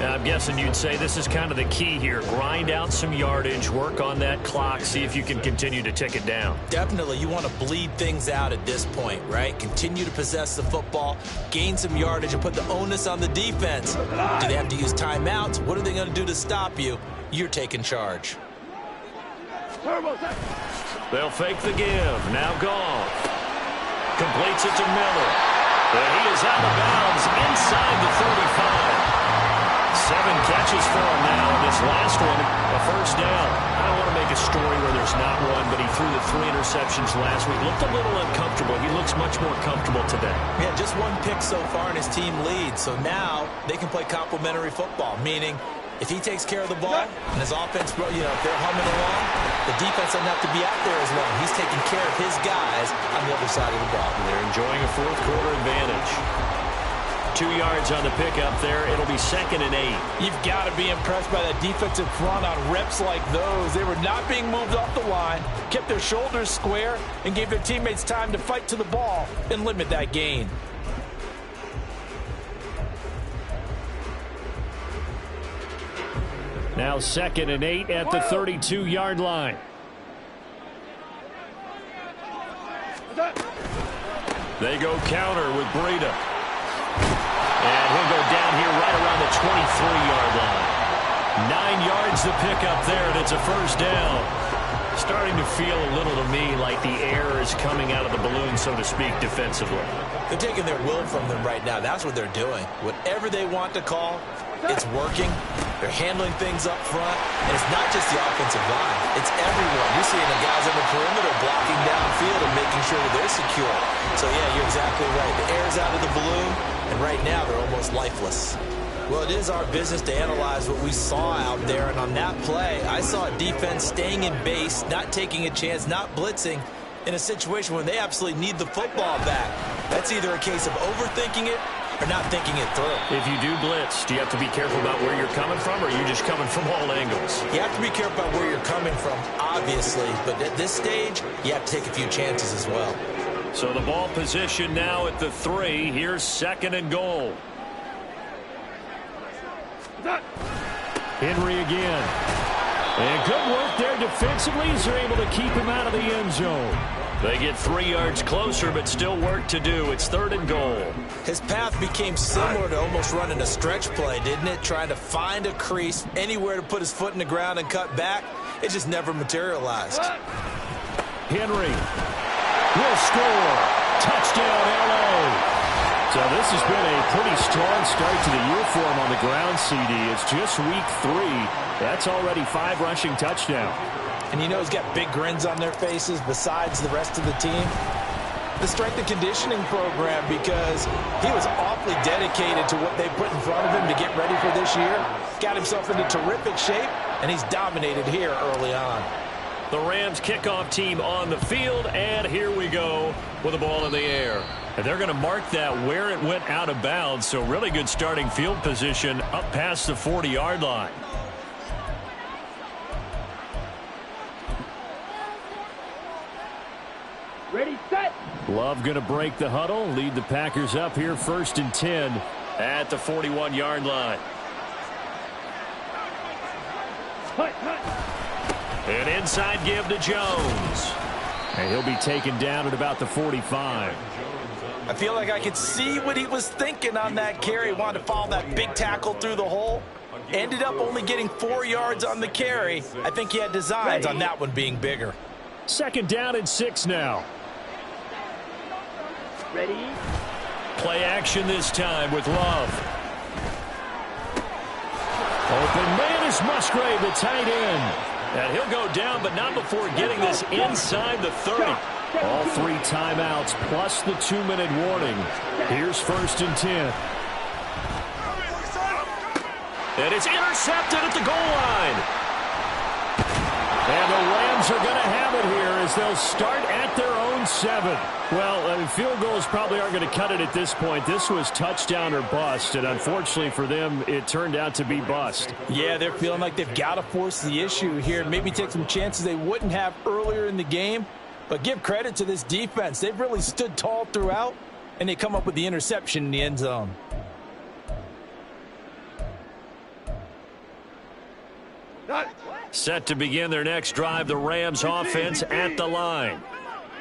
Now, I'm guessing you'd say this is kind of the key here. Grind out some yardage, work on that clock, see if you can continue to tick it down. Definitely, you want to bleed things out at this point, right? Continue to possess the football, gain some yardage, and put the onus on the defense. Do they have to use timeouts? What are they going to do to stop you? You're taking charge. They'll fake the give. Now Goff completes it to Miller. And he is out of bounds inside the 35. 7 catches for him now. This last one, a 1st down. I don't want to make a story where there's not one, but he threw the 3 interceptions last week. Looked a little uncomfortable. He looks much more comfortable today. Yeah, just 1 pick so far and his team leads. So now they can play complementary football, meaning if he takes care of the ball and his offense, if they're humming along, the defense doesn't have to be out there as long. He's taking care of his guys on the other side of the ball. They're enjoying a 4th quarter advantage. 2 yards on the pickup there. It'll be 2nd and 8. You've got to be impressed by that defensive front on reps like those. They were not being moved off the line, kept their shoulders square, and gave their teammates time to fight to the ball and limit that gain. Now 2nd and 8 at the 32-yard line. They go counter with Breida. And he'll go down here right around the 23-yard line. 9 yards to pick up there, and it's a first down. Starting to feel a little to me like the air is coming out of the balloon, so to speak, defensively. They're taking their will from them right now. That's what they're doing. Whatever they want to call, it's working. They're handling things up front. And it's not just the offensive line. It's everyone. You're seeing the guys on the perimeter blocking downfield and making sure that they're secure. So, yeah, you're exactly right. The air's out of the balloon, and right now they're almost lifeless. Well, it is our business to analyze what we saw out there, and on that play, I saw a defense staying in base, not taking a chance, not blitzing, in a situation where they absolutely need the football back. That's either a case of overthinking it or not thinking it through. If you do blitz, do you have to be careful about where you're coming from, or are you just coming from all angles? You have to be careful about where you're coming from, obviously, but at this stage, you have to take a few chances as well. So the ball position now at the 3. Here's 2nd and goal. Henry again. And good work there defensively as they're able to keep him out of the end zone. They get 3 yards closer, but still work to do. It's 3rd and goal. His path became similar to almost running a stretch play, didn't it? Trying to find a crease, anywhere to put his foot in the ground and cut back. It just never materialized. Henry will score. Touchdown, L.A. So this has been a pretty strong start to the year for him on the ground, CD. It's just week 3. That's already 5 rushing touchdowns. And you know he's got big grins on their faces besides the rest of the team. The strength and conditioning program, because he was awfully dedicated to what they put in front of him to get ready for this year. Got himself into terrific shape, and he's dominated here early on. The Rams kickoff team on the field, and here we go with the ball in the air. And they're going to mark that where it went out of bounds, so really good starting field position up past the 40-yard line. Ready, set. Love going to break the huddle, lead the Packers up here 1st and 10 at the 41-yard line. An inside give to Jones. And he'll be taken down at about the 45. I feel like I could see what he was thinking on that carry. Wanted to follow that big tackle through the hole. Ended up only getting 4 yards on the carry. I think he had designs on that one being bigger. 2nd down and 6 now. Ready. Play action this time with Love. Open man is Musgrave, the tight end. And he'll go down, but not before getting this inside the 30. All 3 timeouts plus the 2-minute warning. Here's 1st and 10. And it's intercepted at the goal line. And the Rams are going to have it here as they'll start at their own 7. Well, field goals probably aren't going to cut it at this point. This was touchdown or bust, and unfortunately for them, it turned out to be bust. Yeah, they're feeling like they've got to force the issue here and maybe take some chances they wouldn't have earlier in the game. But give credit to this defense. They've really stood tall throughout, and they come up with the interception in the end zone. Set to begin their next drive, the Rams offense at the line.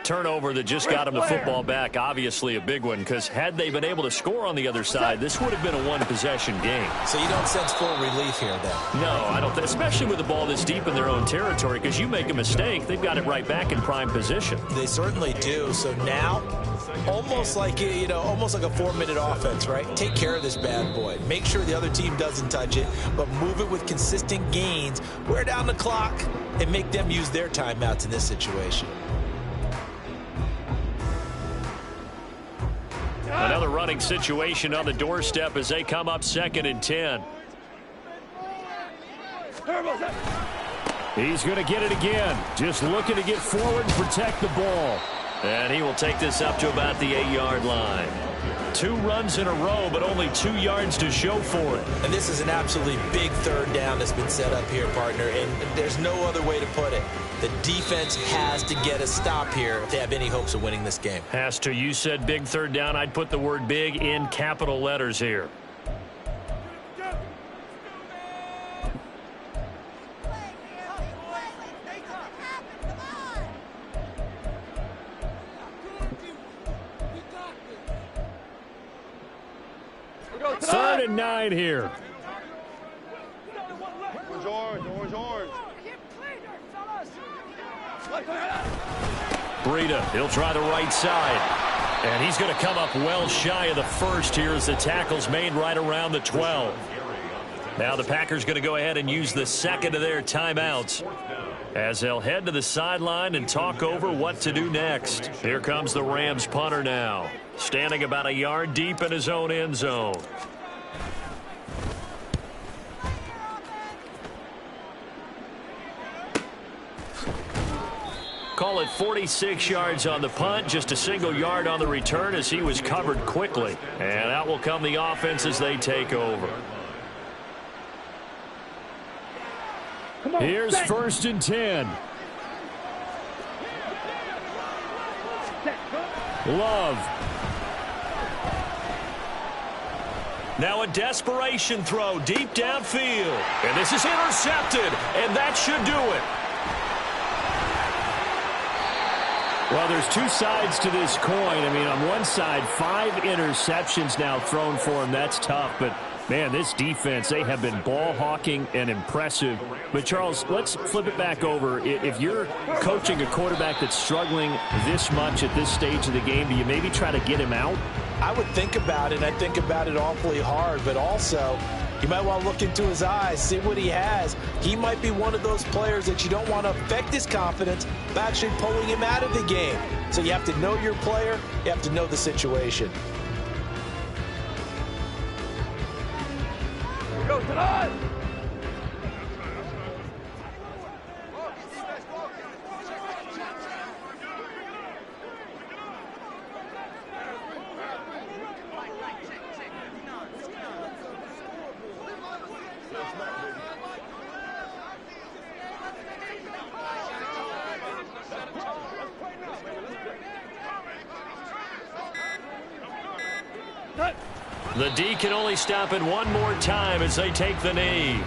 Turnover that just got them the football back, obviously a big one, because had they been able to score on the other side, this would have been a one-possession game. So you don't sense full relief here, then? No, I don't, especially with the ball this deep in their own territory, because you make a mistake, they've got it right back in prime position. They certainly do. So now, almost like a 4-minute offense, right? Take care of this bad boy. Make sure the other team doesn't touch it, but move it with consistent gains. Wear down the clock and make them use their timeouts in this situation. Another running situation on the doorstep as they come up 2nd and 10. He's going to get it again. Just looking to get forward and protect the ball. And he will take this up to about the 8-yard line. 2 runs in a row, but only 2 yards to show for it. And this is an absolutely big third down that's been set up here, partner, and there's no other way to put it. The defense has to get a stop here if they have any hopes of winning this game. Has to. You said big third down. I'd put the word big in capital letters here. Third and 9 here. Breida, he'll try the right side. And he's going to come up well shy of the first here as the tackle's made right around the 12. Now the Packers going to go ahead and use the second of their timeouts as they'll head to the sideline and talk over what to do next. Here comes the Rams punter now, standing about a yard deep in his own end zone. Call it 46 yards on the punt, just a single yard on the return as he was covered quickly. And out will come the offense as they take over. Here's 1st and 10. Love. Now a desperation throw deep downfield. And this is intercepted, and that should do it. Well, there's 2 sides to this coin. I mean, on one side, 5 interceptions now thrown for him. That's tough. But, man, this defense, they have been ball hawking and impressive. But, Charles, let's flip it back over. If you're coaching a quarterback that's struggling this much at this stage of the game, do you maybe try to get him out? I would think about it, and I think about it awfully hard. But also, you might want to look into his eyes, see what he has. He might be one of those players that you don't want to affect his confidence by actually pulling him out of the game. So you have to know your player. You have to know the situation. Go to the The D can only stop it one more time as they take the knee.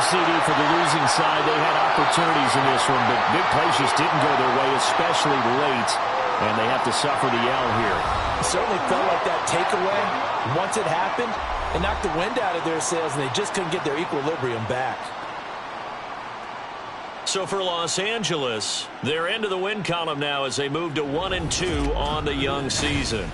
CD for the losing side. They had opportunities in this one, but big plays just didn't go their way, especially late, and they have to suffer the L here. It certainly felt like that takeaway, once it happened, it knocked the wind out of their sails, and they just couldn't get their equilibrium back. So for Los Angeles, they're into the win column now as they move to 1-2 on the young season.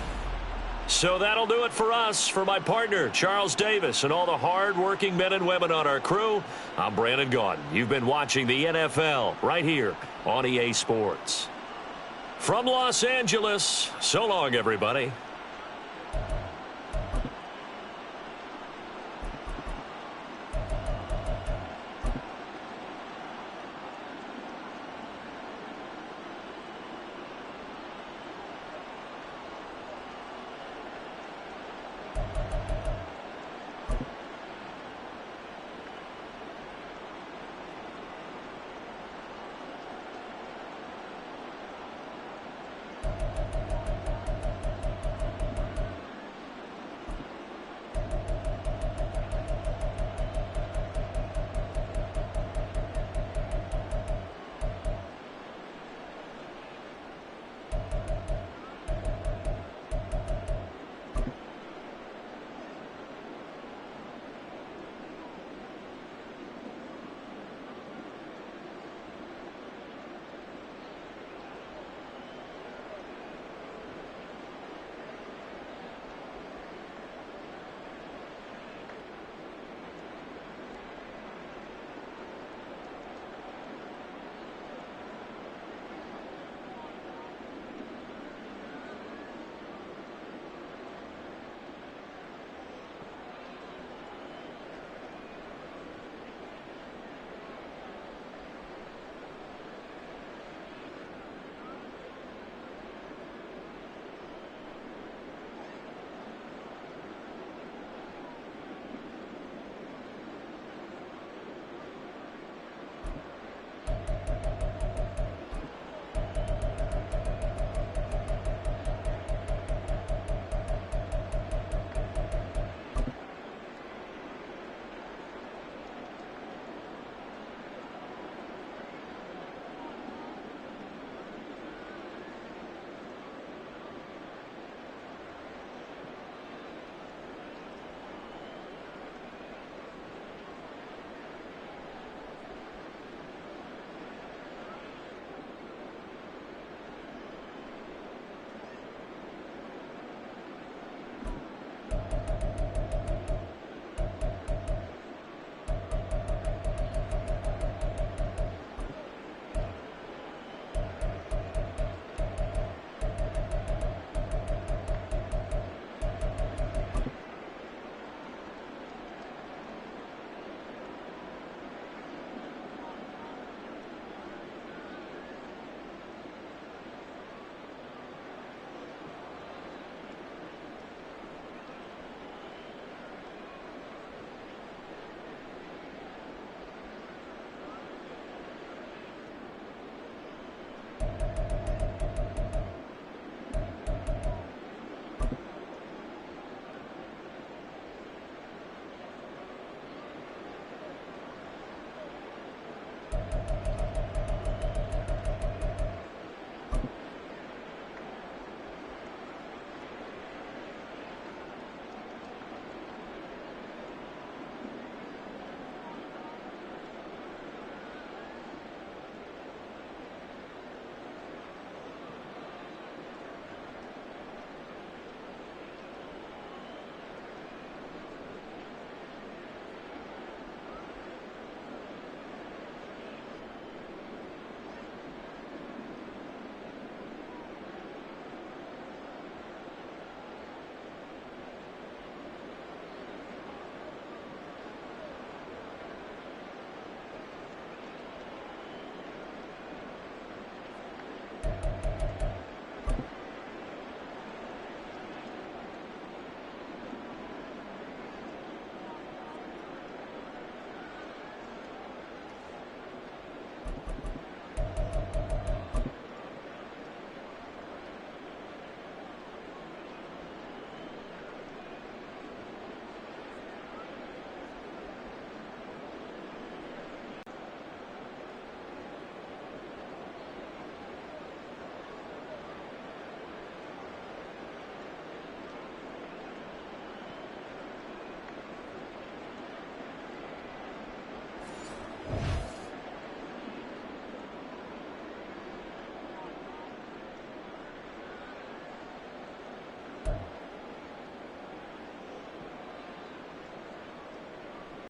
So that'll do it for us. For my partner, Charles Davis, and all the hard-working men and women on our crew, I'm Brandon Gaudin. You've been watching the NFL right here on EA Sports. From Los Angeles, so long, everybody.